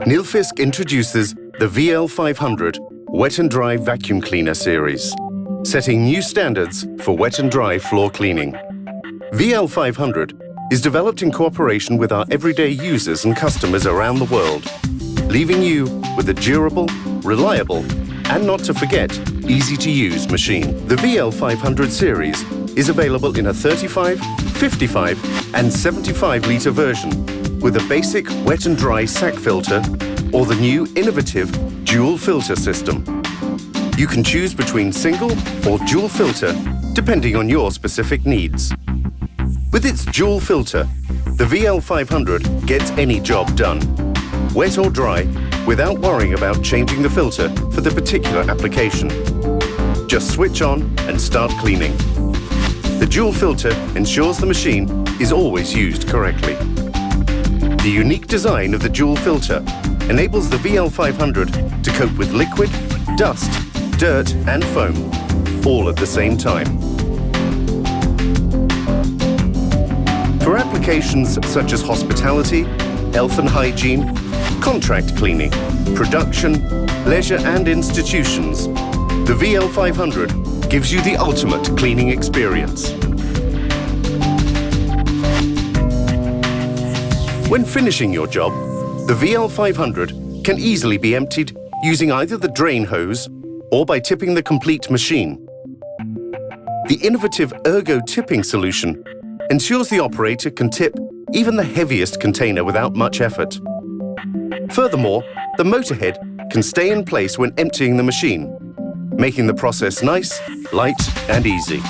Nilfisk introduces the Vl500 Wet and Dry Vacuum Cleaner series, setting new standards for wet and dry floor cleaning. Vl500 is developed in cooperation with our everyday users and customers around the world, leaving you with a durable, reliable, and not to forget, easy-to-use machine. The Vl500 series is available in a 35, 55, and 75-litre version with a basic wet and dry sack filter or the new innovative dual filter system. You can choose between single or dual filter depending on your specific needs. With its dual filter, the Vl500 gets any job done, wet or dry, without worrying about changing the filter for the particular application. Just switch on and start cleaning. The dual filter ensures the machine is always used correctly. The unique design of the dual filter enables the Vl500 to cope with liquid, dust, dirt and foam, all at the same time. For applications such as hospitality, health and hygiene, contract cleaning, production, leisure and institutions, the Vl500 gives you the ultimate cleaning experience. When finishing your job, the Vl500 can easily be emptied using either the drain hose or by tipping the complete machine. The innovative ergo tipping solution ensures the operator can tip even the heaviest container without much effort. Furthermore, the motor head can stay in place when emptying the machine, making the process nice, light and easy.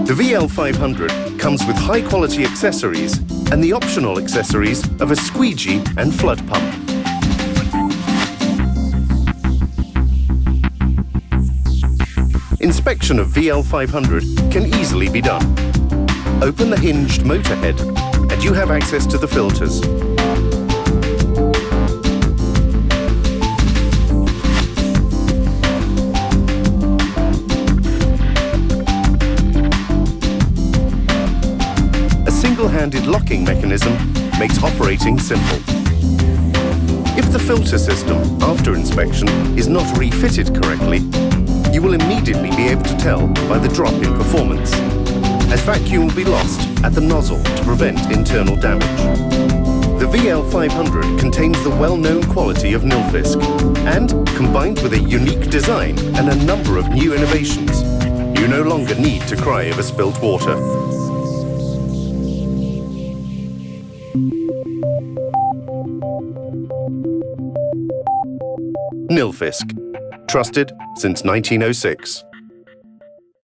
The Vl500 comes with high-quality accessories and the optional accessories of a squeegee and flood pump. Inspection of Vl500 can easily be done. Open the hinged motor head and you have access to the filters. Single-handed locking mechanism makes operating simple. If the filter system, after inspection, is not refitted correctly, you will immediately be able to tell by the drop in performance, as vacuum will be lost at the nozzle to prevent internal damage. The Vl500 contains the well-known quality of Nilfisk, and, combined with a unique design and a number of new innovations, you no longer need to cry over spilt water. Nilfisk. Trusted since 1906.